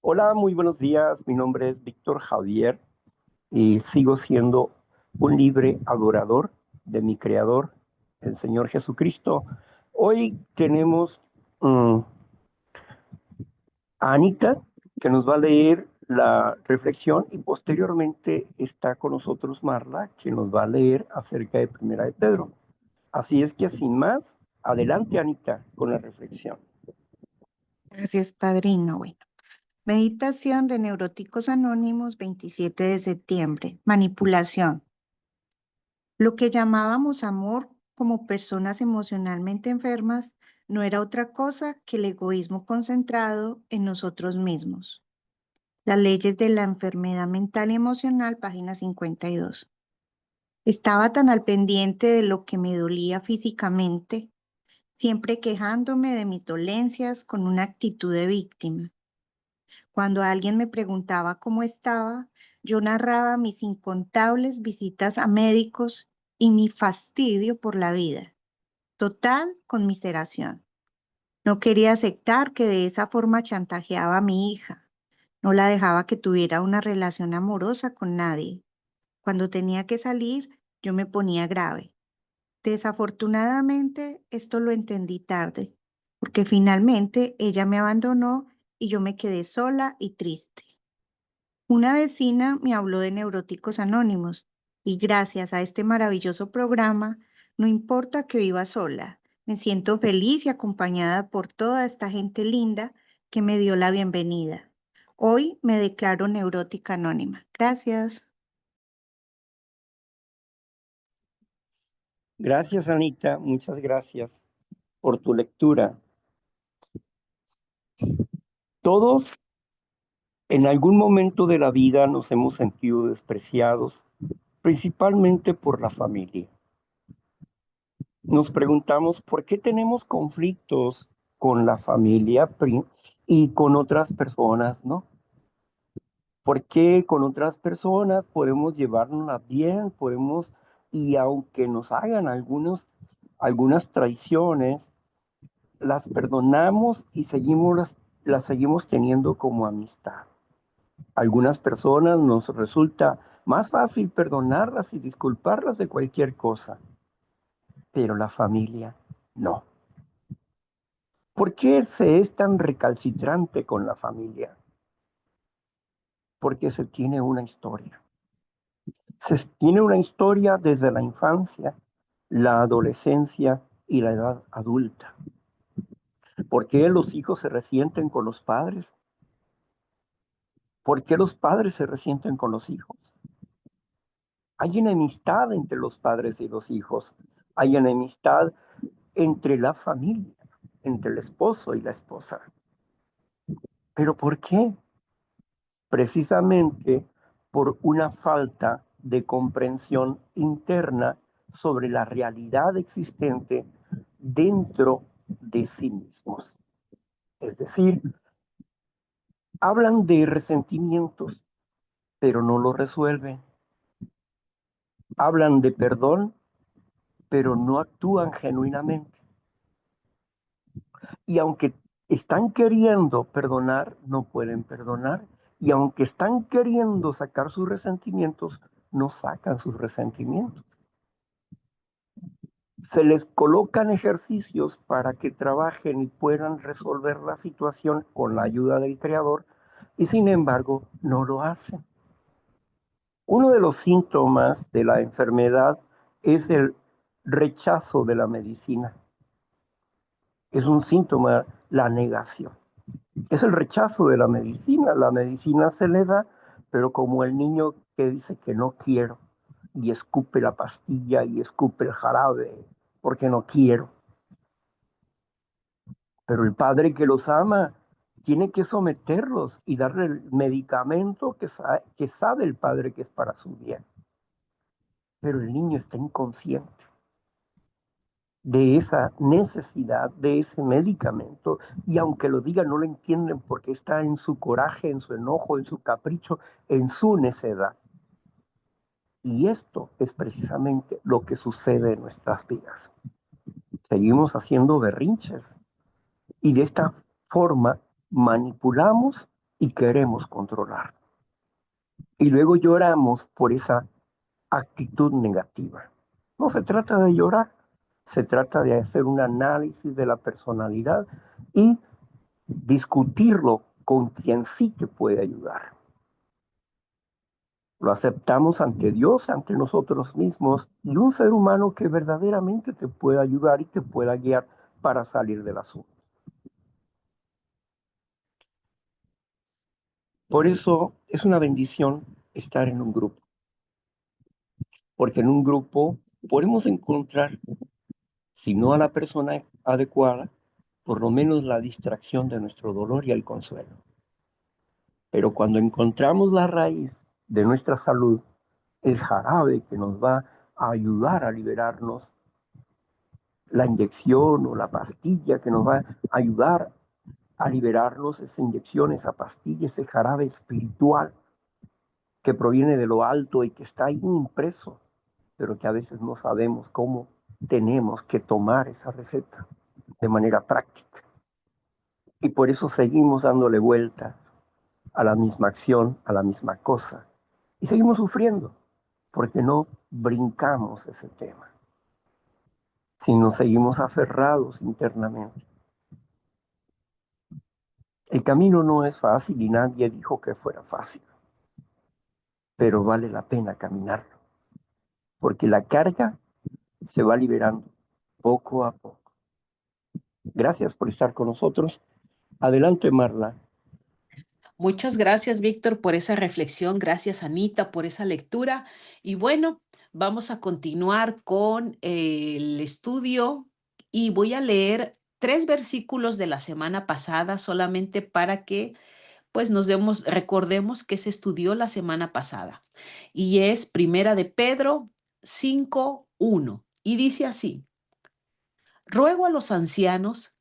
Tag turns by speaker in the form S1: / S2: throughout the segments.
S1: Hola, muy buenos días. Mi nombre es Víctor Javier y sigo siendo un libre adorador de mi Creador, el Señor Jesucristo. Hoy tenemos a Anita, que nos va a leer la reflexión, y posteriormente está con nosotros Marla, que nos va a leer acerca de Primera de Pedro. Así es que sin más, adelante Anita con la reflexión.
S2: Gracias, padrino. Bueno, meditación de Neuróticos Anónimos, 27 de septiembre. Manipulación. Lo que llamábamos amor como personas emocionalmente enfermas no era otra cosa que el egoísmo concentrado en nosotros mismos. Las leyes de la enfermedad mental y emocional, página 52. Estaba tan al pendiente de lo que me dolía físicamente, siempre quejándome de mis dolencias con una actitud de víctima. Cuando alguien me preguntaba cómo estaba, yo narraba mis incontables visitas a médicos y mi fastidio por la vida, total conmiseración. No quería aceptar que de esa forma chantajeaba a mi hija. No la dejaba que tuviera una relación amorosa con nadie. Cuando tenía que salir, yo me ponía grave. Desafortunadamente, esto lo entendí tarde, porque finalmente ella me abandonó y yo me quedé sola y triste. Una vecina me habló de Neuróticos Anónimos y gracias a este maravilloso programa, no importa que viva sola, me siento feliz y acompañada por toda esta gente linda que me dio la bienvenida. Hoy me declaro neurótica anónima. Gracias.
S1: Gracias Anita, muchas gracias por tu lectura. Todos en algún momento de la vida nos hemos sentido despreciados, principalmente por la familia. Nos preguntamos por qué tenemos conflictos con la familia y con otras personas, ¿no? ¿Por qué con otras personas podemos llevarnos bien, y aunque nos hagan algunas traiciones, las perdonamos y las seguimos teniendo como amistad? Algunas personas nos resulta más fácil perdonarlas y disculparlas de cualquier cosa, pero la familia no. ¿Por qué se es tan recalcitrante con la familia? Porque se tiene una historia. Se tiene una historia desde la infancia, la adolescencia y la edad adulta. ¿Por qué los hijos se resienten con los padres? ¿Por qué los padres se resienten con los hijos? Hay enemistad entre los padres y los hijos. Hay enemistad entre la familia, entre el esposo y la esposa. ¿Pero por qué? Precisamente por una falta de comprensión interna sobre la realidad existente dentro de sí mismos. Es decir, hablan de resentimientos, pero no lo resuelven. Hablan de perdón, pero no actúan genuinamente. Y aunque están queriendo perdonar, no pueden perdonar. Y aunque están queriendo sacar sus resentimientos, no sacan sus resentimientos. Se les colocan ejercicios para que trabajen y puedan resolver la situación con la ayuda del Creador, y sin embargo no lo hacen. Uno de los síntomas de la enfermedad es el rechazo de la medicina. Es un síntoma la negación. Es el rechazo de la medicina. La medicina se le da, pero como el niño que dice que no quiero y escupe la pastilla y escupe el jarabe porque no quiero. Pero el padre que los ama tiene que someterlos y darle el medicamento que sabe el padre que es para su bien. Pero el niño está inconsciente de esa necesidad, de ese medicamento, y aunque lo diga, no lo entienden porque está en su coraje, en su enojo, en su capricho, en su necedad. Y esto es precisamente lo que sucede en nuestras vidas. Seguimos haciendo berrinches y de esta forma manipulamos y queremos controlar. Y luego lloramos por esa actitud negativa. No se trata de llorar, se trata de hacer un análisis de la personalidad y discutirlo con quien sí te puede ayudar. Lo aceptamos ante Dios, ante nosotros mismos y un ser humano que verdaderamente te pueda ayudar y te pueda guiar para salir del asunto. Por eso es una bendición estar en un grupo, porque en un grupo podemos encontrar, si no a la persona adecuada, por lo menos la distracción de nuestro dolor y el consuelo. Pero cuando encontramos la raíz de nuestra salud, el jarabe que nos va a ayudar a liberarnos, la inyección o la pastilla que nos va a ayudar a liberarnos, esa inyección, esa pastilla, ese jarabe espiritual que proviene de lo alto y que está ahí impreso, pero que a veces no sabemos cómo tenemos que tomar esa receta de manera práctica. Y por eso seguimos dándole vuelta a la misma acción, a la misma cosa. Y seguimos sufriendo, porque no brincamos ese tema, sino seguimos aferrados internamente. El camino no es fácil y nadie dijo que fuera fácil, pero vale la pena caminarlo, porque la carga se va liberando poco a poco. Gracias por estar con nosotros. Adelante, Marla.
S3: Muchas gracias, Víctor, por esa reflexión. Gracias, Anita, por esa lectura. Y bueno, vamos a continuar con el estudio y voy a leer 3 versículos de la semana pasada solamente para que pues recordemos que se estudió la semana pasada. Y es Primera de Pedro 5:1 y dice así: Ruego a los ancianos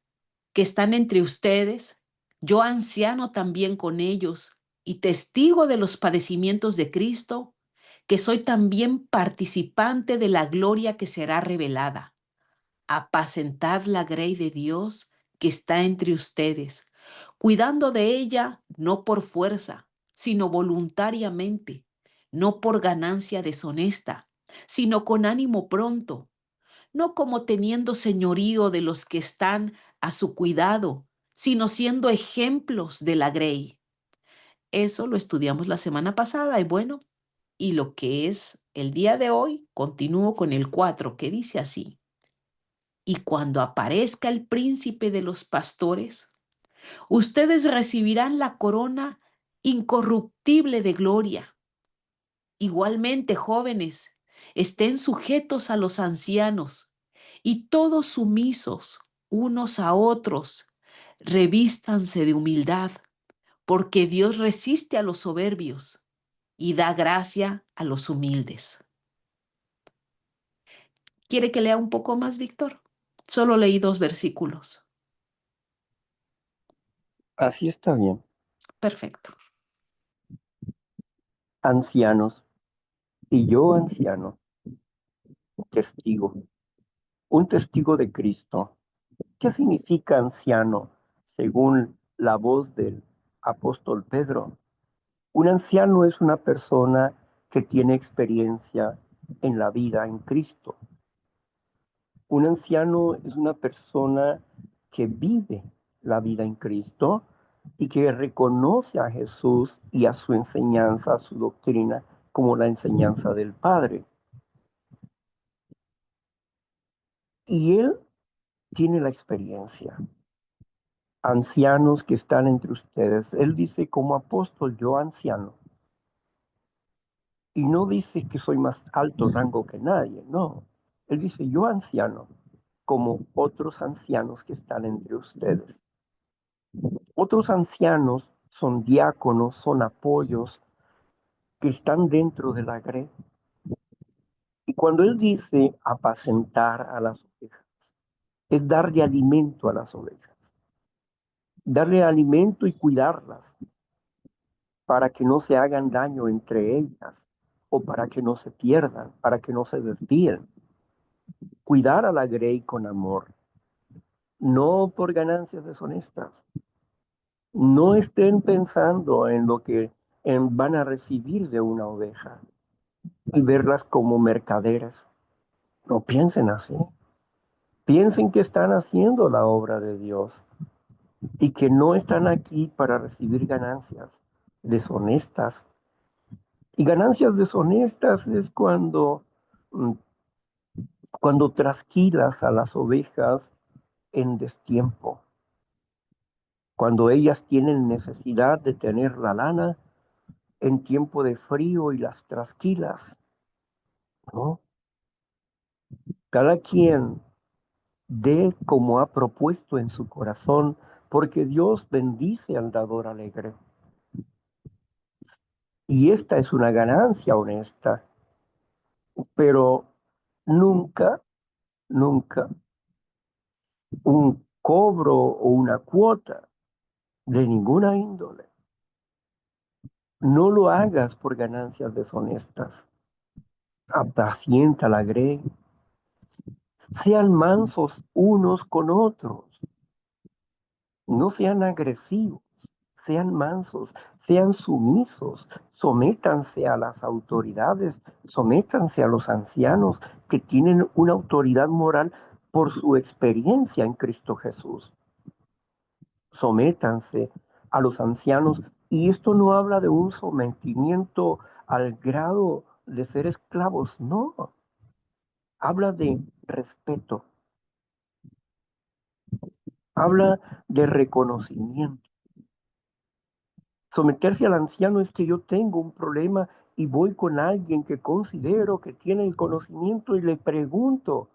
S3: que están entre ustedes, yo anciano también con ellos y testigo de los padecimientos de Cristo, que soy también participante de la gloria que será revelada. Apacentad la grey de Dios que está entre ustedes, cuidando de ella no por fuerza, sino voluntariamente, no por ganancia deshonesta, sino con ánimo pronto, no como teniendo señorío de los que están a su cuidado, sino siendo ejemplos de la grey. Eso lo estudiamos la semana pasada y bueno, y lo que es el día de hoy, continúo con el 4 que dice así: Y cuando aparezca el príncipe de los pastores, ustedes recibirán la corona incorruptible de gloria. Igualmente, jóvenes, estén sujetos a los ancianos y todos sumisos unos a otros. Revístanse de humildad, porque Dios resiste a los soberbios y da gracia a los humildes. ¿Quiere que lea un poco más, Víctor? Solo leí 2 versículos.
S1: Así está bien.
S3: Perfecto.
S1: Ancianos, y yo anciano, testigo, un testigo de Cristo. ¿Qué significa anciano según la voz del apóstol Pedro? Un anciano es una persona que tiene experiencia en la vida en Cristo. Un anciano es una persona que vive la vida en Cristo y que reconoce a Jesús y a su enseñanza, a su doctrina, como la enseñanza del Padre. Y él tiene la experiencia. Ancianos que están entre ustedes. Él dice como apóstol, yo anciano. Y no dice que soy más alto rango que nadie, no. Él dice yo anciano, como otros ancianos que están entre ustedes. Otros ancianos son diáconos, son apoyos que están dentro de la grey. Y cuando él dice apacentar a las ovejas, es darle alimento a las ovejas, darle alimento y cuidarlas para que no se hagan daño entre ellas o para que no se pierdan, para que no se desvíen. Cuidar a la grey con amor, no por ganancias deshonestas, No estén pensando en lo que van a recibir de una oveja y verlas como mercaderes. No piensen así. Piensen que están haciendo la obra de Dios y que no están aquí para recibir ganancias deshonestas. Y ganancias deshonestas es cuando trasquilas a las ovejas en destiempo, cuando ellas tienen necesidad de tener la lana en tiempo de frío y las trasquilas, ¿no? Cada quien dé como ha propuesto en su corazón, porque Dios bendice al dador alegre. Y esta es una ganancia honesta, pero nunca, nunca un cobro o una cuota de ninguna índole. No lo hagas por ganancias deshonestas. Apacienta la grey. Sean mansos unos con otros. No sean agresivos. Sean mansos. Sean sumisos. Sométanse a las autoridades. Sométanse a los ancianos que tienen una autoridad moral por su experiencia en Cristo Jesús. Sométanse a los ancianos. Y esto no habla de un sometimiento al grado de ser esclavos, no. Habla de respeto, habla de reconocimiento. Someterse al anciano es que yo tengo un problema y voy con alguien que considero que tiene el conocimiento y le pregunto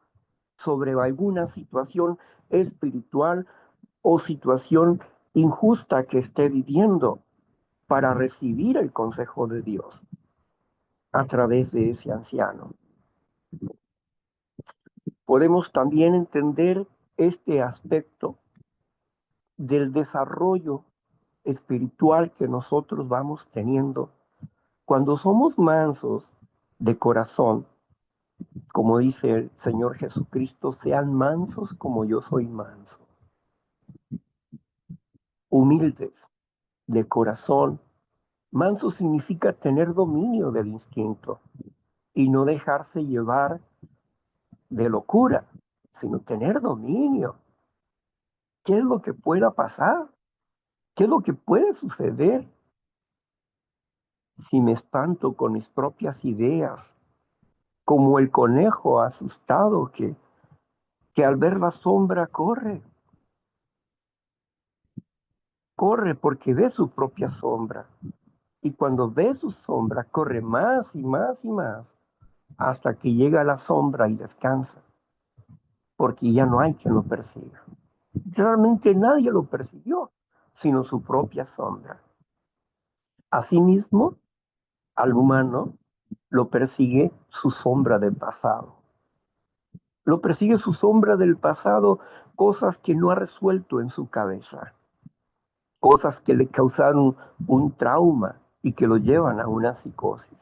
S1: sobre alguna situación espiritual o situación injusta que esté viviendo para recibir el consejo de Dios a través de ese anciano. Podemos también entender este aspecto del desarrollo espiritual que nosotros vamos teniendo cuando somos mansos de corazón, como dice el Señor Jesucristo, sean mansos como yo soy manso, humildes de corazón. Manso significa tener dominio del instinto y no dejarse llevar de locura, sino tener dominio. ¿Qué es lo que pueda pasar? ¿Qué es lo que puede suceder si me espanto con mis propias ideas? Como el conejo asustado que al ver la sombra corre porque ve su propia sombra. Y cuando ve su sombra, corre más y más y más hasta que llega a la sombra y descansa, porque ya no hay quien lo persiga. Realmente nadie lo persiguió, sino su propia sombra. Asimismo, al humano lo persigue su sombra del pasado. Lo persigue su sombra del pasado, cosas que no ha resuelto en su cabeza, cosas que le causaron un trauma y que lo llevan a una psicosis.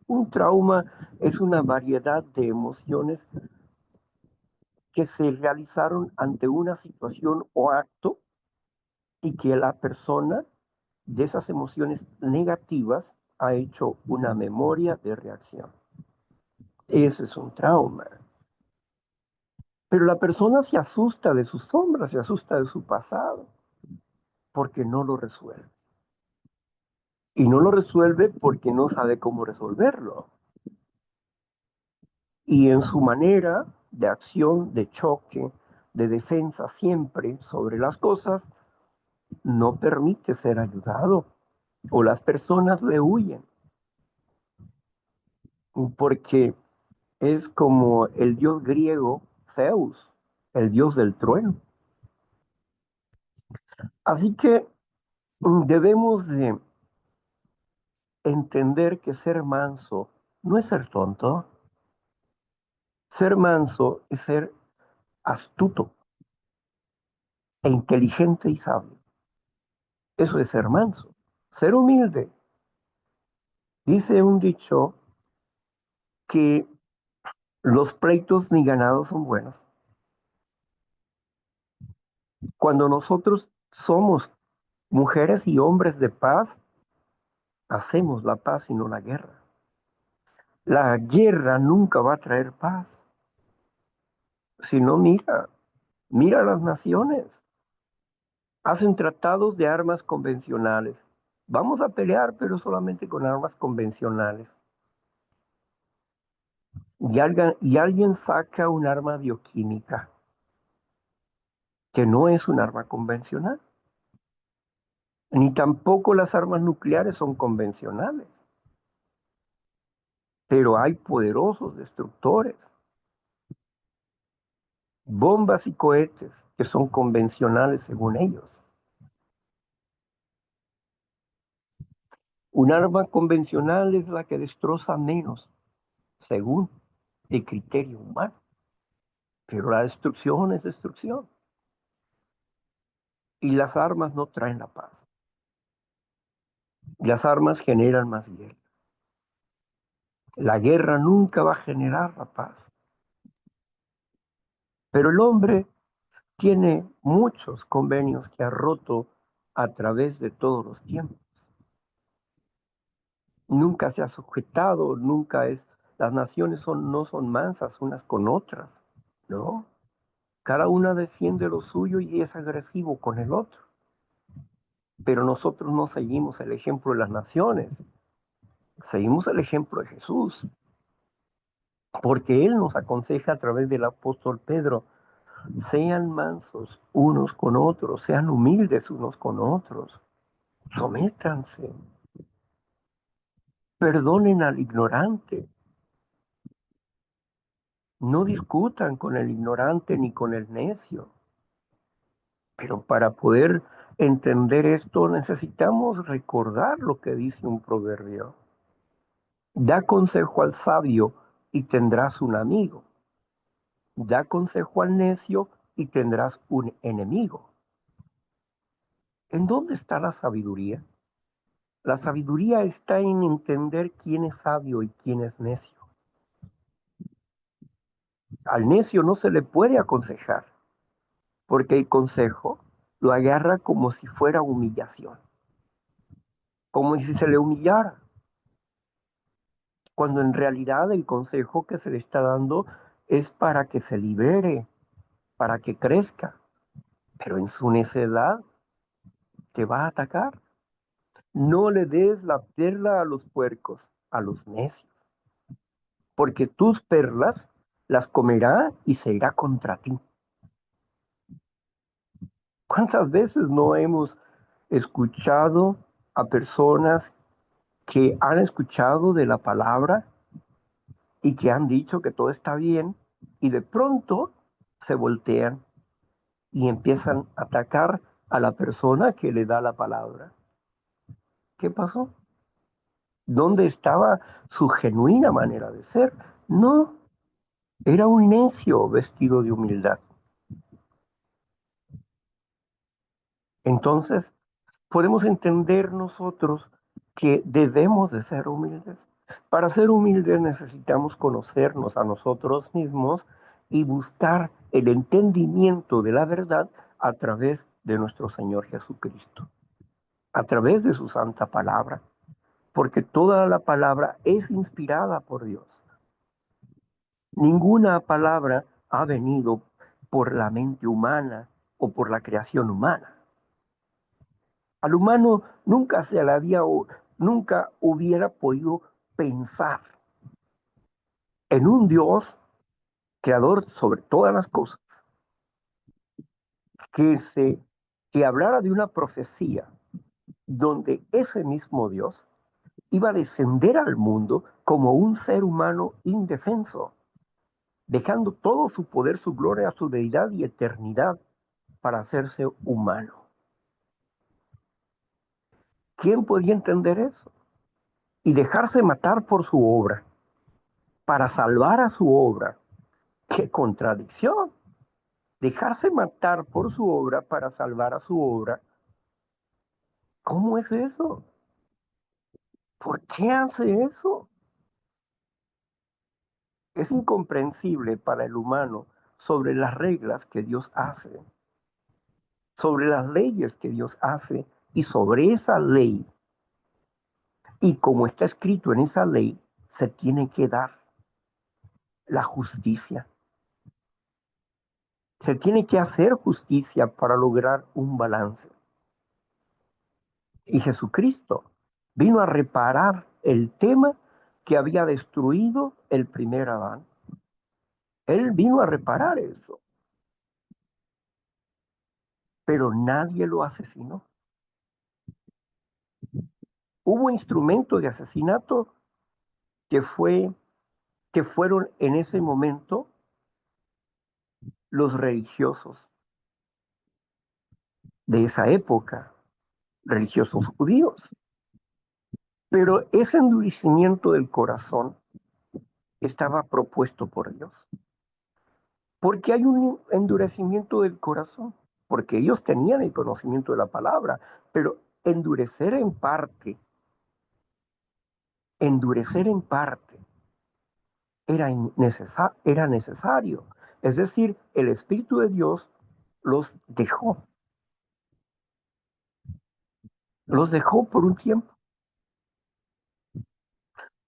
S1: Un trauma es una variedad de emociones que se realizaron ante una situación o acto y que la persona de esas emociones negativas ha hecho una memoria de reacción. Eso es un trauma. Pero la persona se asusta de sus sombras, se asusta de su pasado, porque no lo resuelve. Y no lo resuelve porque no sabe cómo resolverlo. Y en su manera de acción, de choque, de defensa siempre sobre las cosas, no permite ser ayudado. O las personas le huyen. Porque es como el dios griego Zeus, el dios del trueno. Así que debemos de entender que ser manso no es ser tonto. Ser manso es ser astuto e inteligente y sabio. Eso es ser manso. Ser humilde. Dice un dicho que los pleitos ni ganados son buenos. Cuando nosotros somos Mujeres y hombres de paz, hacemos la paz y no la guerra. La guerra nunca va a traer paz. Si no, mira las naciones. Hacen tratados de armas convencionales. Vamos a pelear, pero solamente con armas convencionales. Y alguien saca un arma bioquímica, que no es un arma convencional. Ni tampoco las armas nucleares son convencionales. Pero hay poderosos destructores, bombas y cohetes que son convencionales según ellos. Un arma convencional es la que destroza menos, según el criterio humano. Pero la destrucción es destrucción. Y las armas no traen la paz. Las armas generan más guerra. La guerra nunca va a generar la paz. Pero el hombre tiene muchos convenios que ha roto a través de todos los tiempos. Nunca se ha sujetado, las naciones no son mansas unas con otras, ¿no? Cada una defiende lo suyo y es agresivo con el otro. Pero nosotros no seguimos el ejemplo de las naciones, seguimos el ejemplo de Jesús, porque Él nos aconseja a través del apóstol Pedro: sean mansos unos con otros, sean humildes unos con otros, sométanse, perdonen al ignorante, no discutan con el ignorante ni con el necio. Pero para poder entender esto necesitamos recordar lo que dice un proverbio. Da consejo al sabio y tendrás un amigo. Da consejo al necio y tendrás un enemigo. ¿En dónde está la sabiduría? La sabiduría está en entender quién es sabio y quién es necio. Al necio no se le puede aconsejar, porque el consejo lo agarra como si fuera humillación, como si se le humillara, cuando en realidad el consejo que se le está dando es para que se libere, para que crezca, pero en su necedad te va a atacar. No le des la perla a los puercos, a los necios, porque tus perlas las comerá y se irá contra ti. ¿Cuántas veces no hemos escuchado a personas que han escuchado de la palabra y que han dicho que todo está bien y de pronto se voltean y empiezan a atacar a la persona que le da la palabra? ¿Qué pasó? ¿Dónde estaba su genuina manera de ser? No, era un necio vestido de humildad. Entonces, podemos entender nosotros que debemos de ser humildes. Para ser humildes necesitamos conocernos a nosotros mismos y buscar el entendimiento de la verdad a través de nuestro Señor Jesucristo, a través de su santa palabra, porque toda la palabra es inspirada por Dios. Ninguna palabra ha venido por la mente humana o por la creación humana. Al humano nunca hubiera podido pensar en un Dios creador sobre todas las cosas, que que hablara de una profecía donde ese mismo Dios iba a descender al mundo como un ser humano indefenso, dejando todo su poder, su gloria, su deidad y eternidad para hacerse humano. ¿Quién podía entender eso? Y dejarse matar por su obra, para salvar a su obra. ¡Qué contradicción! Dejarse matar por su obra para salvar a su obra. ¿Cómo es eso? ¿Por qué hace eso? Es incomprensible para el humano sobre las reglas que Dios hace, sobre las leyes que Dios hace Y sobre esa ley, y como está escrito en esa ley, se tiene que dar la justicia. Se tiene que hacer justicia para lograr un balance. Y Jesucristo vino a reparar el tema que había destruido el primer Adán. Él vino a reparar eso, pero nadie lo asesinó. Hubo instrumentos de asesinato que, que fueron en ese momento los religiosos de esa época, religiosos judíos. Pero ese endurecimiento del corazón estaba propuesto por Dios. Porque hay un endurecimiento del corazón, porque ellos tenían el conocimiento de la palabra, pero endurecer en parte era necesario. Es decir, el Espíritu de Dios los los dejó por un tiempo.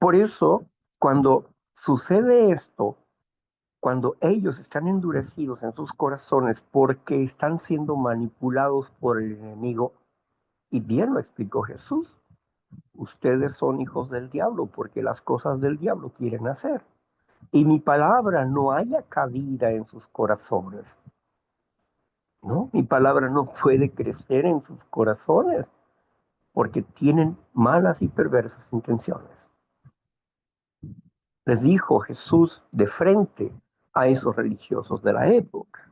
S1: Por eso, cuando sucede esto, cuando ellos están endurecidos en sus corazones porque están siendo manipulados por el enemigo, y bien lo explicó Jesús, ustedes son hijos del diablo porque las cosas del diablo quieren hacer. Y mi palabra no haya cabida en sus corazones. No, mi palabra no puede crecer en sus corazones porque tienen malas y perversas intenciones. Les dijo Jesús de frente a esos religiosos de la época.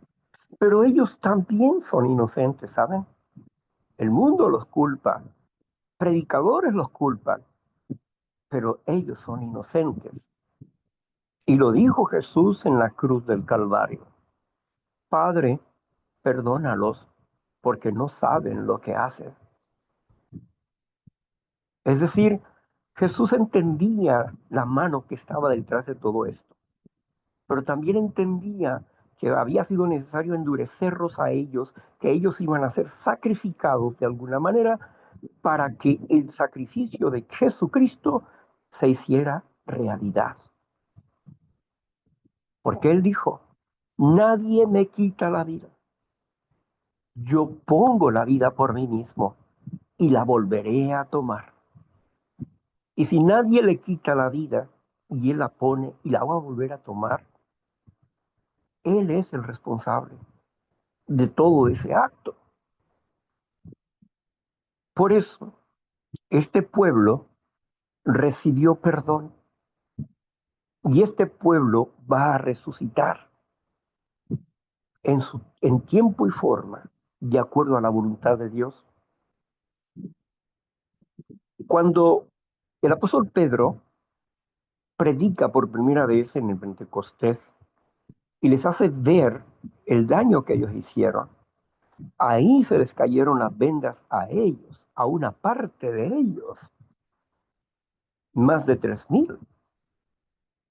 S1: Pero ellos también son inocentes, ¿saben? El mundo los culpa, predicadores los culpan, pero ellos son inocentes. Y lo dijo Jesús en la cruz del Calvario. Padre, perdónalos porque no saben lo que hacen. Es decir, Jesús entendía la mano que estaba detrás de todo esto, pero también entendía que había sido necesario endurecerlos a ellos, que ellos iban a ser sacrificados de alguna manera para que el sacrificio de Jesucristo se hiciera realidad. Porque Él dijo, nadie me quita la vida. Yo pongo la vida por mí mismo y la volveré a tomar. Y si nadie le quita la vida y Él la pone y la va a volver a tomar, Él es el responsable de todo ese acto. Por eso, este pueblo recibió perdón y este pueblo va a resucitar en tiempo y forma, de acuerdo a la voluntad de Dios. Cuando el apóstol Pedro predica por primera vez en el Pentecostés y les hace ver el daño que ellos hicieron, ahí se les cayeron las vendas a ellos, a una parte de ellos, más de 3,000.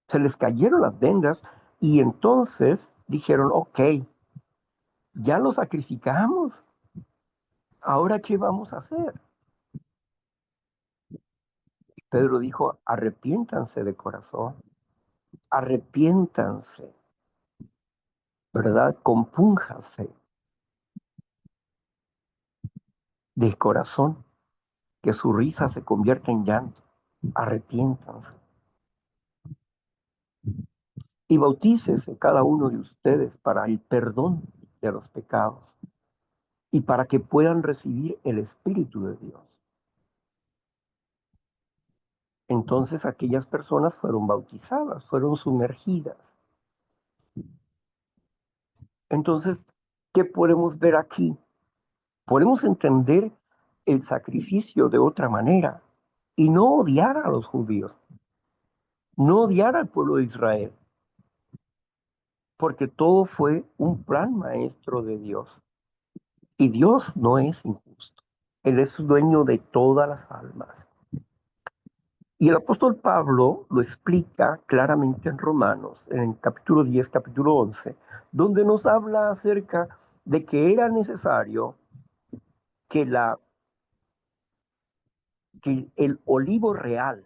S1: Se les cayeron las vendas y entonces dijeron, ok, ya lo sacrificamos, ahora ¿qué vamos a hacer? Pedro dijo, arrepiéntanse de corazón, arrepiéntanse, ¿verdad? Compúnjanse de corazón, que su risa se convierta en llanto, arrepiéntanse. Y bautícese cada uno de ustedes para el perdón de los pecados y para que puedan recibir el Espíritu de Dios. Entonces aquellas personas fueron bautizadas, fueron sumergidas. Entonces, ¿qué podemos ver aquí? Podemos entender el sacrificio de otra manera y no odiar a los judíos, no odiar al pueblo de Israel, porque todo fue un plan maestro de Dios. Y Dios no es injusto. Él es dueño de todas las almas. Y el apóstol Pablo lo explica claramente en Romanos, en el capítulo 10, capítulo 11, donde nos habla acerca de que era necesario que la que el olivo real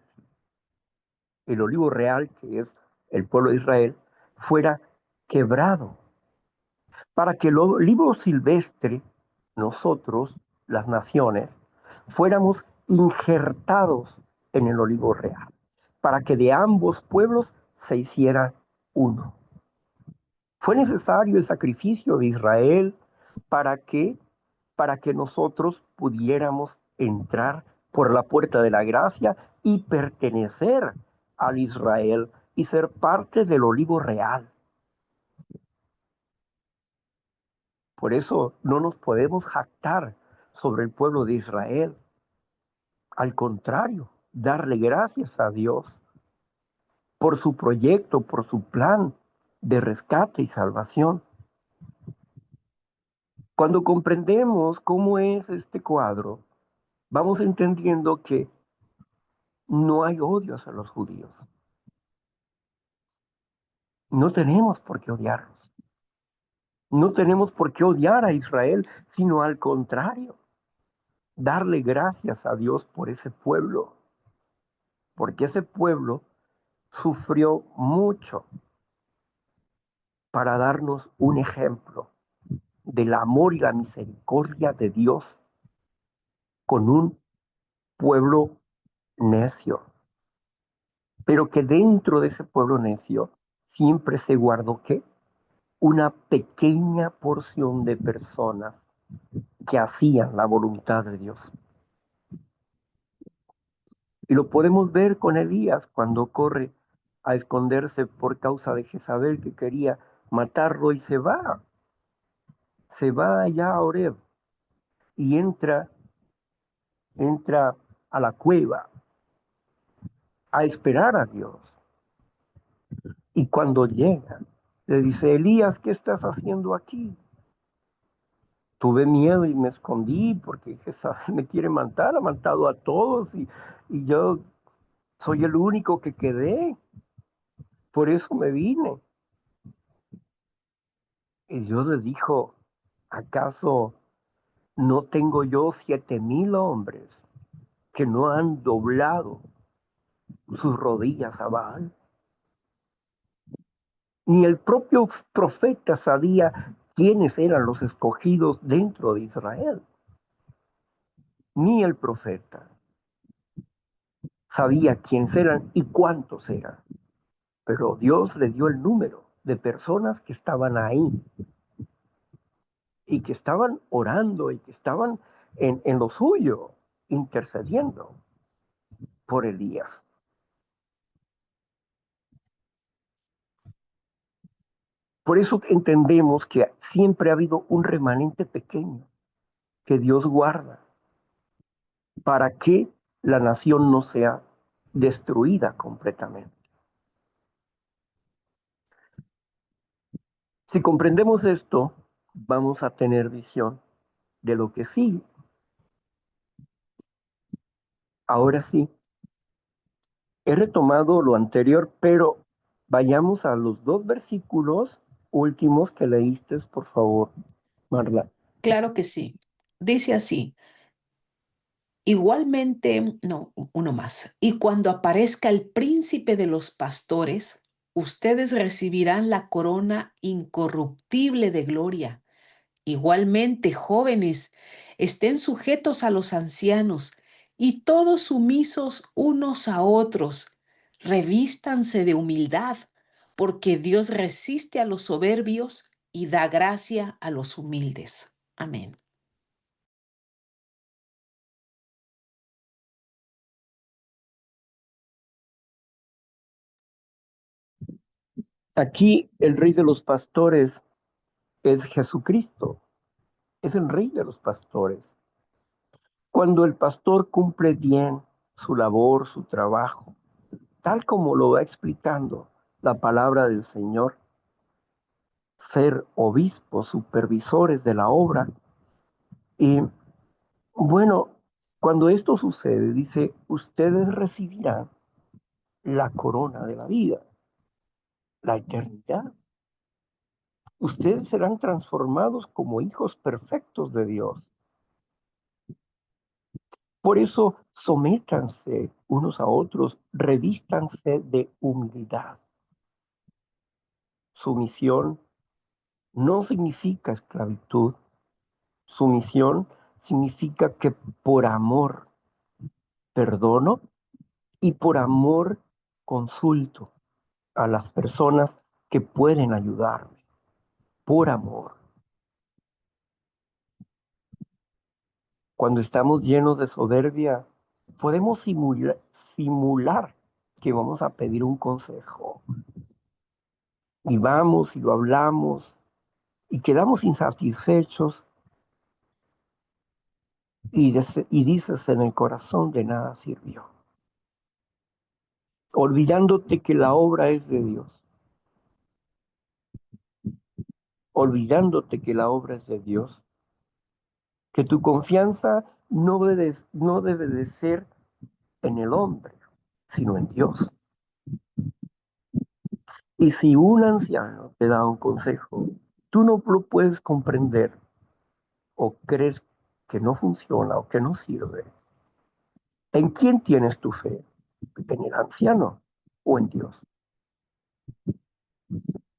S1: que es el pueblo de Israel, fuera quebrado, para que el olivo silvestre, nosotros, las naciones, fuéramos injertados en el olivo real, para que de ambos pueblos se hiciera uno. Fue necesario el sacrificio de Israel para que, para que nosotros pudiéramos entrar por la puerta de la gracia y pertenecer al Israel y ser parte del olivo real. Por eso no nos podemos jactar sobre el pueblo de Israel. Al contrario, darle gracias a Dios por su proyecto, por su plan de rescate y salvación. Cuando comprendemos cómo es este cuadro, vamos entendiendo que no hay odios a los judíos. No tenemos por qué odiarlos. No tenemos por qué odiar a Israel, sino al contrario, darle gracias a Dios por ese pueblo, porque ese pueblo sufrió mucho para darnos un ejemplo del amor y la misericordia de Dios con un pueblo necio, pero que dentro de ese pueblo necio siempre se guardó ¿qué? Una pequeña porción de personas que hacían la voluntad de Dios. Y lo podemos ver con Elías cuando corre a esconderse por causa de Jezabel que quería matarlo y se va allá a Oreb y entra a la cueva a esperar a Dios. Y cuando llega, le dice, Elías, ¿qué estás haciendo aquí? Tuve miedo y me escondí porque Jezabel me quiere matar, ha matado a todos y yo soy el único que quedé. Por eso me vine. Y Dios le dijo, ¿acaso no tengo yo 7,000 hombres que no han doblado sus rodillas a Baal? Ni el propio profeta sabía quiénes eran los escogidos dentro de Israel. Ni el profeta sabía quiénes eran y cuántos eran. Pero Dios le dio el número de personas que estaban ahí y que estaban orando y que estaban en lo suyo, intercediendo por Elías. Por eso entendemos que siempre ha habido un remanente pequeño que Dios guarda para que la nación no sea destruida completamente. Si comprendemos esto, vamos a tener visión de lo que sigue. Ahora sí, he retomado lo anterior, pero vayamos a los 2 versículos últimos que leíste, por favor, Marla.
S3: Claro que sí. Dice así, igualmente, no, uno más. Y cuando aparezca el príncipe de los pastores, ustedes recibirán la corona incorruptible de gloria. Igualmente, jóvenes, estén sujetos a los ancianos y todos sumisos unos a otros. Revístanse de humildad, porque Dios resiste a los soberbios y da gracia a los humildes. Amén.
S1: Aquí el rey de los pastores es Jesucristo, es el rey de los pastores. Cuando el pastor cumple bien su labor, su trabajo, tal como lo va explicando la palabra del Señor, ser obispos, supervisores de la obra. Y bueno, cuando esto sucede, dice, ustedes recibirán la corona de la vida, la eternidad. Ustedes serán transformados como hijos perfectos de Dios. Por eso, sométanse unos a otros, revístanse de humildad. Sumisión no significa esclavitud. Sumisión significa que por amor perdono y por amor consulto a las personas que pueden ayudarme. Por amor. Cuando estamos llenos de soberbia, podemos simular que vamos a pedir un consejo. Y vamos y lo hablamos y quedamos insatisfechos y dices en el corazón, de nada sirvió. Olvidándote que la obra es de Dios. Olvidándote que la obra es de Dios. Que tu confianza no debe de ser en el hombre, sino en Dios. Y si un anciano te da un consejo, tú no lo puedes comprender o crees que no funciona o que no sirve. ¿En quién tienes tu fe? ¿En el anciano o en Dios?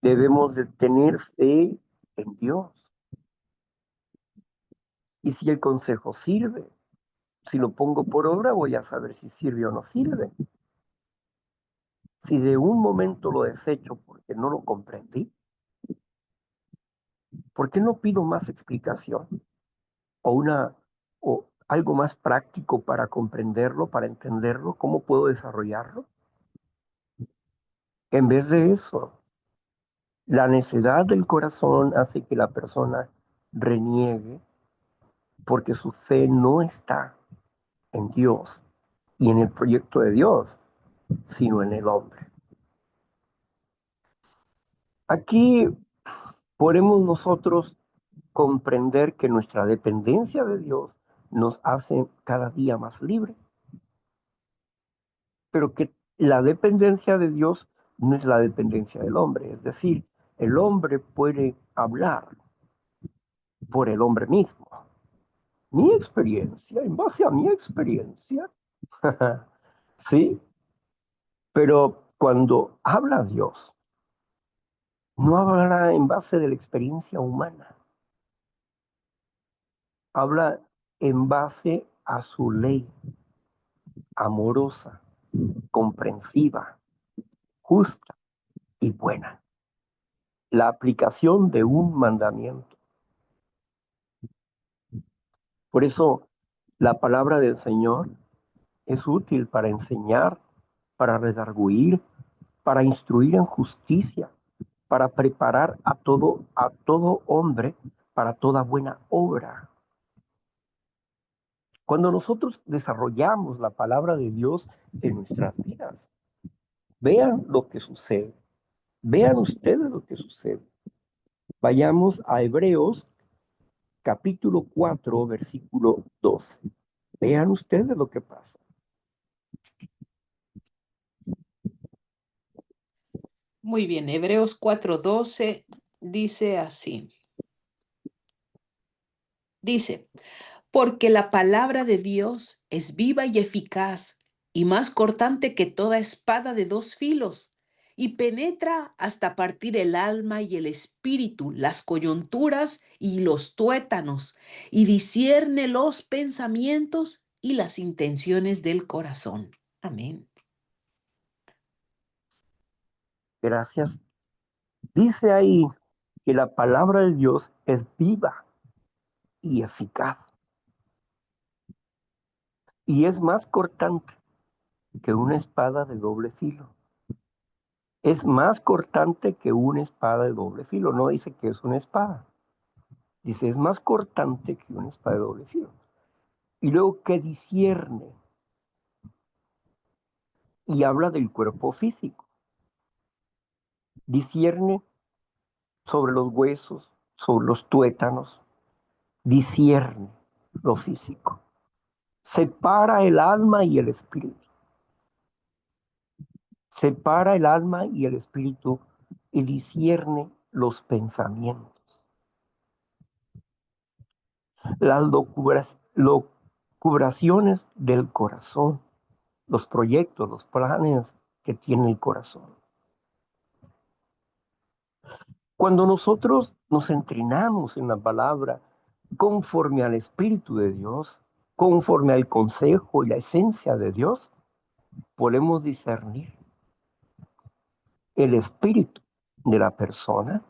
S1: Debemos de tener fe en Dios. Y si el consejo sirve, si lo pongo por obra, voy a saber si sirve o no sirve. Si de un momento lo desecho porque no lo comprendí, ¿por qué no pido más explicación o o algo más práctico para comprenderlo, para entenderlo? ¿Cómo puedo desarrollarlo? En vez de eso, la necedad del corazón hace que la persona reniegue porque su fe no está en Dios y en el proyecto de Dios, sino en el hombre. Aquí podemos nosotros comprender que nuestra dependencia de Dios nos hace cada día más libres, pero que la dependencia de Dios no es la dependencia del hombre. Es decir, el hombre puede hablar por el hombre mismo. Mi experiencia, en base a mi experiencia, sí, pero cuando habla Dios, no hablará en base de la experiencia humana, habla en base a su ley amorosa, comprensiva, justa y buena. La aplicación de un mandamiento. Por eso la palabra del Señor es útil para enseñar, para redarguir, para instruir en justicia, para preparar a todo hombre para toda buena obra. Cuando nosotros desarrollamos la palabra de Dios en nuestras vidas, vean lo que sucede. Vean ustedes lo que sucede. Vayamos a Hebreos capítulo 4, versículo 12. Vean ustedes lo que pasa.
S3: Muy bien, Hebreos 4:12 dice así. Dice, porque la palabra de Dios es viva y eficaz y más cortante que toda espada de dos filos y penetra hasta partir el alma y el espíritu, las coyunturas y los tuétanos y discierne los pensamientos y las intenciones del corazón. Amén.
S1: Gracias. Dice ahí que la palabra de Dios es viva y eficaz y es más cortante que una espada de doble filo. Es más cortante que una espada de doble filo. No dice que es una espada. Dice, es más cortante que una espada de doble filo. Y luego que discierne y habla del cuerpo físico. Discierne sobre los huesos, sobre los tuétanos. Discierne lo físico. Separa el alma y el espíritu. Separa el alma y el espíritu y discierne los pensamientos. Las locuras Cubraciones del corazón, los proyectos, los planes que tiene el corazón. Cuando nosotros nos entrenamos en la palabra conforme al Espíritu de Dios, conforme al consejo y la esencia de Dios, podemos discernir el espíritu de la persona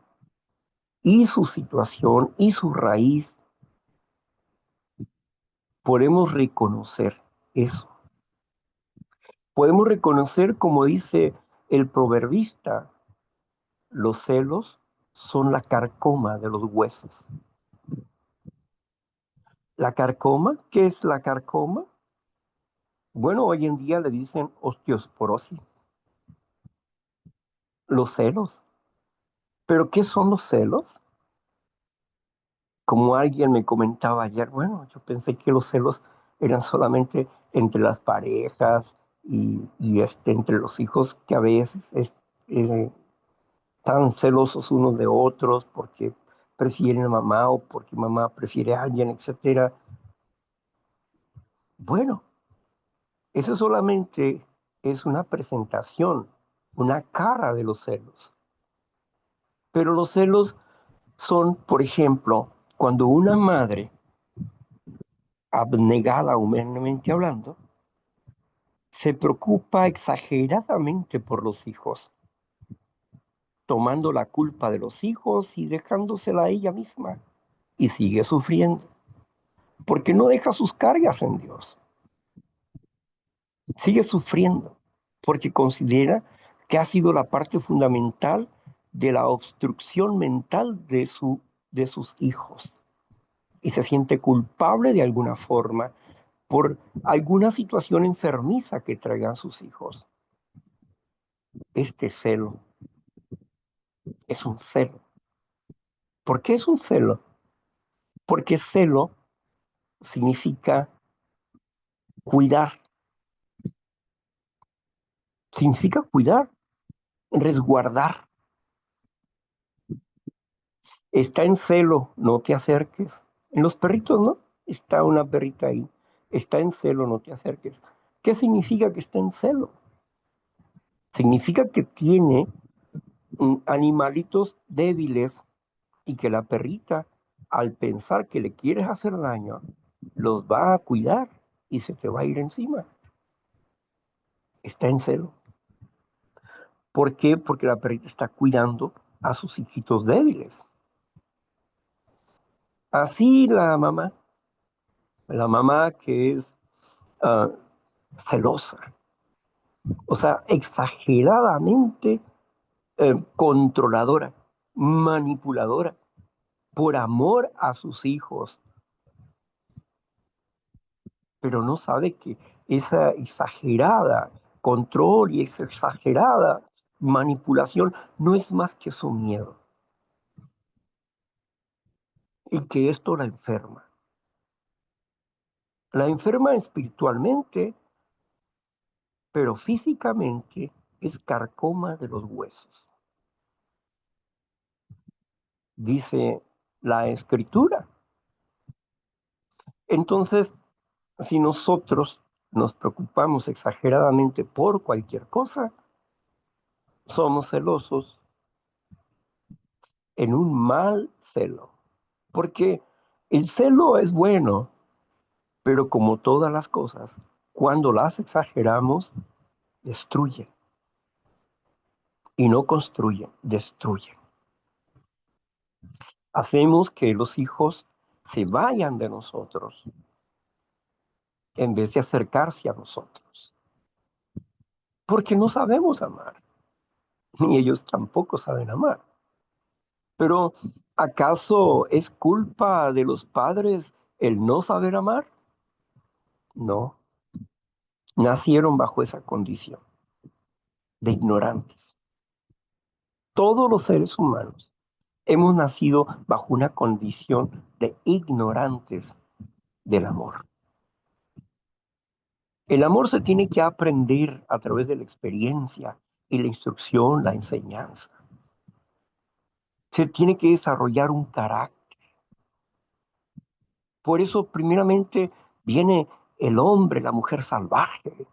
S1: y su situación y su raíz. Podemos reconocer eso. Podemos reconocer, como dice el proverbista, los celos son la carcoma de los huesos. ¿La carcoma? ¿Qué es la carcoma? Bueno, hoy en día le dicen osteoporosis, los celos. ¿Pero qué son los celos? Como alguien me comentaba ayer, bueno, yo pensé que los celos eran solamente entre las parejas y entre los hijos que a veces eh, están celosos unos de otros porque prefieren a mamá o porque mamá prefiere a alguien, etcétera. Bueno, eso solamente es una presentación, una cara de los celos. Pero los celos son, por ejemplo, cuando una madre, abnegada humanamente hablando, se preocupa exageradamente por los hijos, tomando la culpa de los hijos y dejándosela a ella misma, y sigue sufriendo, porque no deja sus cargas en Dios. Sigue sufriendo, porque considera que ha sido la parte fundamental de la obstrucción mental de sus hijos, y se siente culpable de alguna forma por alguna situación enfermiza que traigan sus hijos. Este celo es un celo. ¿Por qué es un celo? Porque celo significa cuidar, resguardar. Está en celo, no te acerques. En los perritos, ¿no? Está una perrita ahí. Está en celo, no te acerques. ¿Qué significa que está en celo? Significa que tiene animalitos débiles y que la perrita, al pensar que le quieres hacer daño, los va a cuidar y se te va a ir encima. Está en celo. ¿Por qué? Porque la perrita está cuidando a sus hijitos débiles. Así la mamá que es uh, celosa, o sea, exageradamente controladora, manipuladora, por amor a sus hijos, pero no sabe que esa exagerada control y esa exagerada manipulación no es más que su miedo y que esto la enferma. La enferma espiritualmente, pero físicamente es carcoma de los huesos. Dice la escritura. Entonces, si nosotros nos preocupamos exageradamente por cualquier cosa, somos celosos en un mal celo. Porque el celo es bueno, pero como todas las cosas, cuando las exageramos, destruyen. Y no construyen, destruyen. Hacemos que los hijos se vayan de nosotros en vez de acercarse a nosotros. Porque no sabemos amar, ni ellos tampoco saben amar. Pero ¿acaso es culpa de los padres el no saber amar? No, nacieron bajo esa condición de ignorantes. Todos los seres humanos hemos nacido bajo una condición de ignorantes del amor. El amor se tiene que aprender a través de la experiencia y la instrucción, la enseñanza. Se tiene que desarrollar un carácter. Por eso, primeramente, viene el hombre, la mujer salvaje.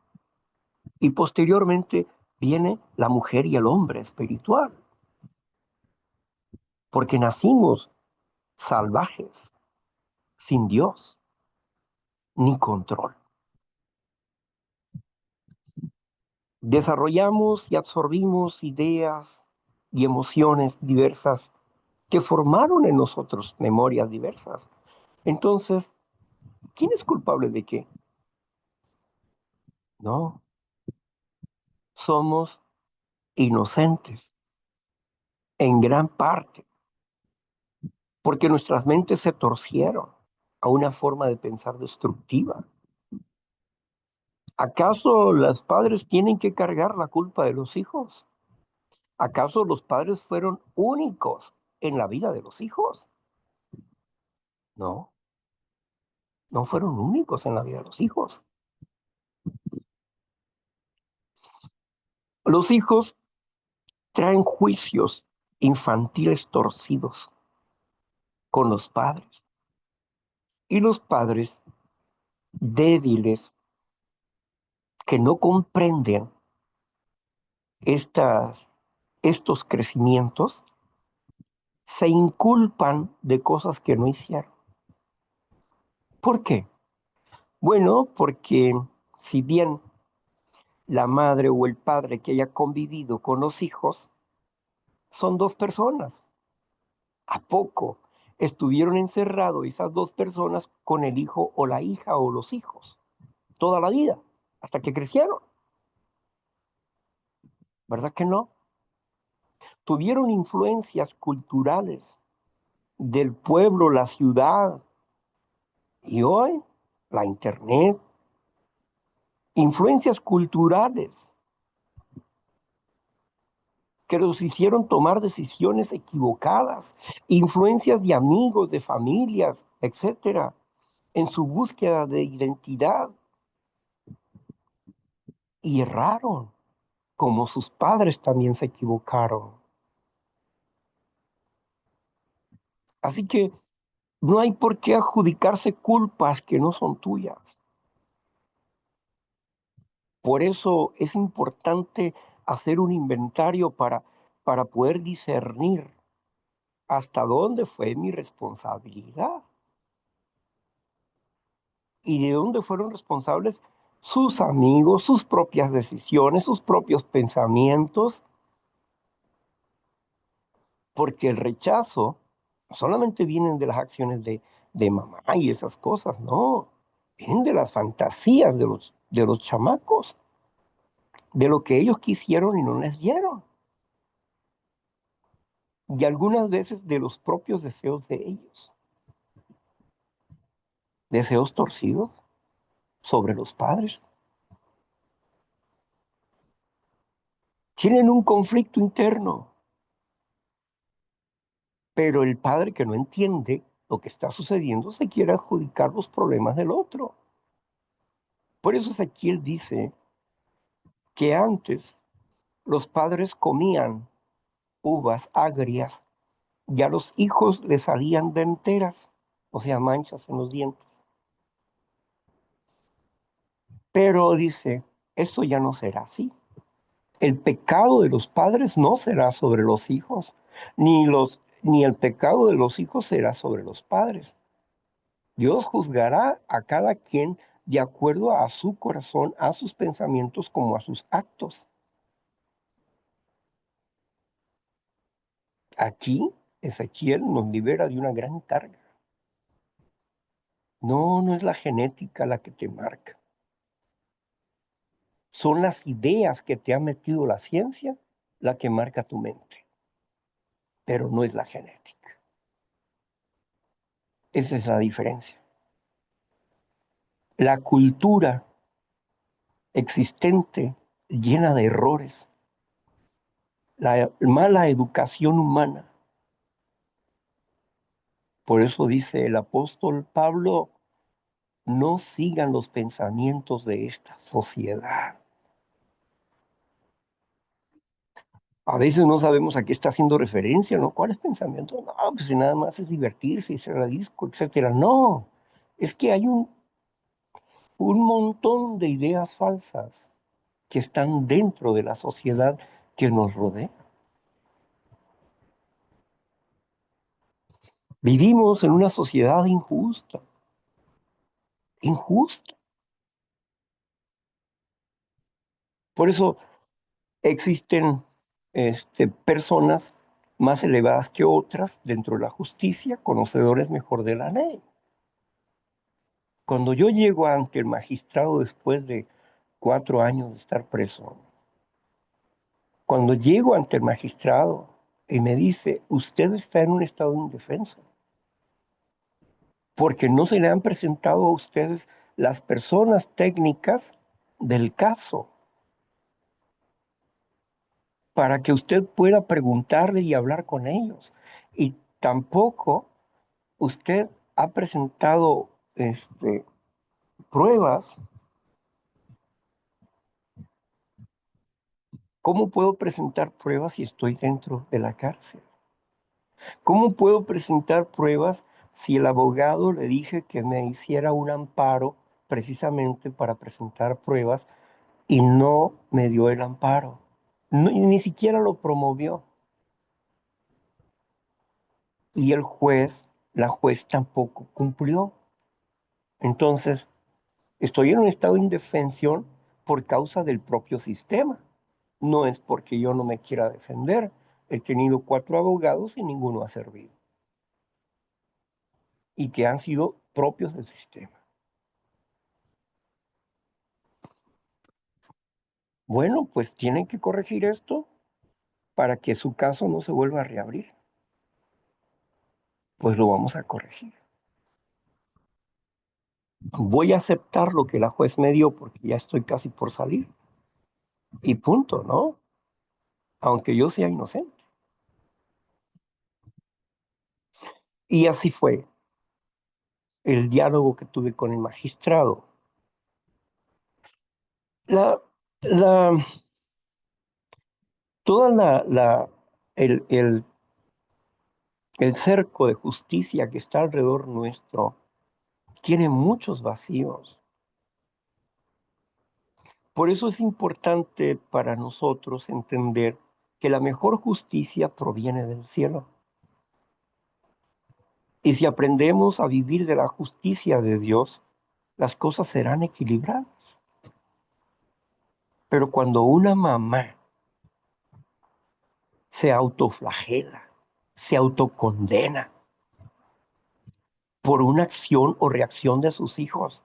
S1: Y posteriormente viene la mujer y el hombre espiritual, porque nacimos salvajes, sin Dios ni control. Desarrollamos y absorbimos ideas y emociones diversas que formaron en nosotros memorias diversas. Entonces, ¿quién es culpable de qué? No, somos inocentes en gran parte, porque nuestras mentes se torcieron a una forma de pensar destructiva. ¿Acaso los padres tienen que cargar la culpa de los hijos? ¿Acaso los padres fueron únicos en la vida de los hijos? No, no fueron únicos en la vida de los hijos. Los hijos traen juicios infantiles torcidos con los padres. Y los padres débiles que no comprenden estas, estos crecimientos se inculpan de cosas que no hicieron. ¿Por qué? Bueno, porque si bien la madre o el padre que haya convivido con los hijos son dos personas, ¿a poco estuvieron encerrados esas dos personas con el hijo o la hija o los hijos toda la vida hasta que crecieron? ¿Verdad que no? Tuvieron influencias culturales del pueblo, la ciudad y hoy la internet, influencias culturales que los hicieron tomar decisiones equivocadas, influencias de amigos, de familias, etcétera, en su búsqueda de identidad y erraron, como sus padres también se equivocaron. Así que no hay por qué adjudicarse culpas que no son tuyas. Por eso es importante hacer un inventario para poder discernir hasta dónde fue mi responsabilidad y de dónde fueron responsables sus amigos, sus propias decisiones, sus propios pensamientos, porque el rechazo no solamente viene de las acciones de mamá y esas cosas, no, vienen de las fantasías de los chamacos, de lo que ellos quisieron y no les dieron, y algunas veces de los propios deseos de ellos, deseos torcidos sobre los padres. Tienen un conflicto interno, pero el padre que no entiende lo que está sucediendo se quiere adjudicar los problemas del otro. Por eso Ezequiel dice que antes los padres comían uvas agrias y a los hijos les salían denteras, o sea, manchas en los dientes. Pero dice, esto ya no será así. El pecado de los padres no será sobre los hijos, ni el pecado de los hijos será sobre los padres. Dios juzgará a cada quien de acuerdo a su corazón, a sus pensamientos como a sus actos. Aquí Ezequiel nos libera de una gran carga. No, no es la genética la que te marca. Son las ideas que te ha metido la ciencia la que marca tu mente, pero no es la genética. Esa es la diferencia. La cultura existente llena de errores, la mala educación humana. Por eso dice el apóstol Pablo, no sigan los pensamientos de esta sociedad. A veces no sabemos a qué está haciendo referencia, ¿no? ¿Cuál es pensamiento? No, pues si nada más es divertirse, irse a la disco, etcétera. No, es que un montón de ideas falsas que están dentro de la sociedad que nos rodea. Vivimos en una sociedad injusta, injusta. Por eso existen personas más elevadas que otras dentro de la justicia, conocedores mejor de la ley. Cuando yo llego ante el magistrado después de 4 años de estar preso, cuando llego ante el magistrado y me dice, usted está en un estado indefenso, porque no se le han presentado a ustedes las personas técnicas del caso para que usted pueda preguntarle y hablar con ellos. Y tampoco usted ha presentado pruebas. ¿Cómo puedo presentar pruebas si estoy dentro de la cárcel? ¿Cómo puedo presentar pruebas si el abogado le dije que me hiciera un amparo precisamente para presentar pruebas y no me dio el amparo? Ni siquiera lo promovió. Y el juez, la juez tampoco cumplió. Entonces, estoy en un estado de indefensión por causa del propio sistema. No es porque yo no me quiera defender. He tenido 4 abogados y ninguno ha servido. Y que han sido propios del sistema. Bueno, pues tienen que corregir esto para que su caso no se vuelva a reabrir. Pues lo vamos a corregir. Voy a aceptar lo que la juez me dio porque ya estoy casi por salir. Y punto, ¿no? Aunque yo sea inocente. Y así fue el diálogo que tuve con el magistrado. La, la, toda el cerco de justicia que está alrededor nuestro tiene muchos vacíos. Por eso es importante para nosotros entender que la mejor justicia proviene del cielo. Y si aprendemos a vivir de la justicia de Dios, las cosas serán equilibradas. Pero cuando una mamá se autoflagela, se autocondena por una acción o reacción de sus hijos,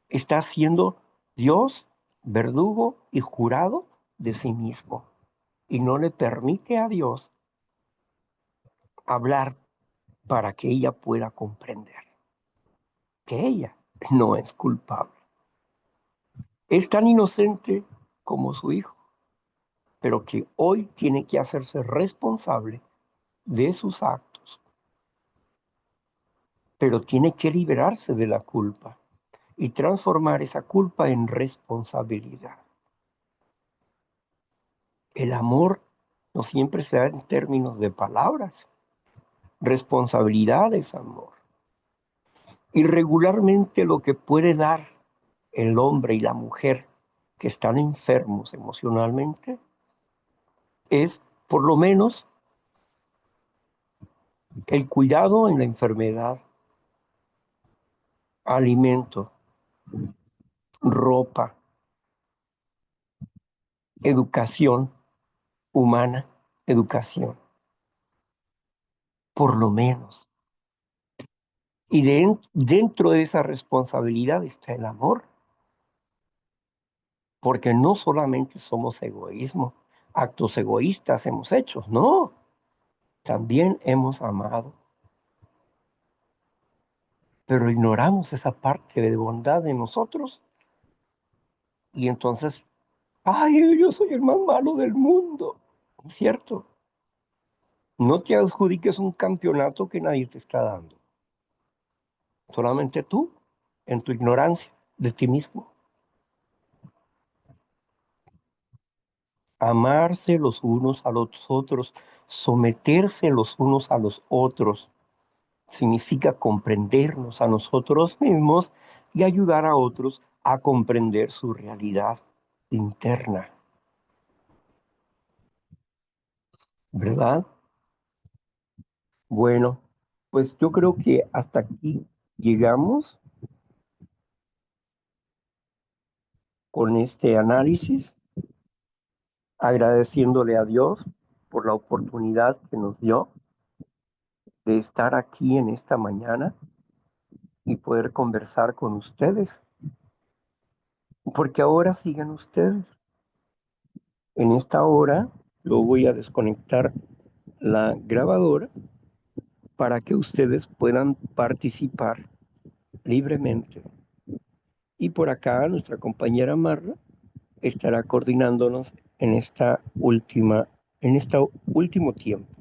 S1: está siendo Dios verdugo y jurado de sí mismo y no le permite a Dios hablar para que ella pueda comprender que ella no es culpable. Es tan inocente como su hijo, pero que hoy tiene que hacerse responsable de sus actos, pero tiene que liberarse de la culpa y transformar esa culpa en responsabilidad. El amor no siempre se da en términos de palabras. Responsabilidad es amor. Y regularmente lo que puede dar el hombre y la mujer que están enfermos emocionalmente es por lo menos el cuidado en la enfermedad, alimento, ropa, educación humana, educación, por lo menos. Y dentro de esa responsabilidad está el amor, porque no solamente somos egoísmo, actos egoístas hemos hecho, no, también hemos amado, pero ignoramos esa parte de bondad de nosotros y entonces, ay, yo soy el más malo del mundo, ¿es cierto? No te adjudiques un campeonato que nadie te está dando, solamente tú, en tu ignorancia de ti mismo. Amarse los unos a los otros, someterse los unos a los otros, significa comprendernos a nosotros mismos y ayudar a otros a comprender su realidad interna, ¿verdad? Bueno, pues yo creo que hasta aquí llegamos con este análisis, agradeciéndole a Dios por la oportunidad que nos dio de estar aquí en esta mañana y poder conversar con ustedes, porque ahora siguen ustedes. En esta hora lo voy a desconectar la grabadora para que ustedes puedan participar libremente. Y por acá nuestra compañera Marla estará coordinándonos en esta último tiempo.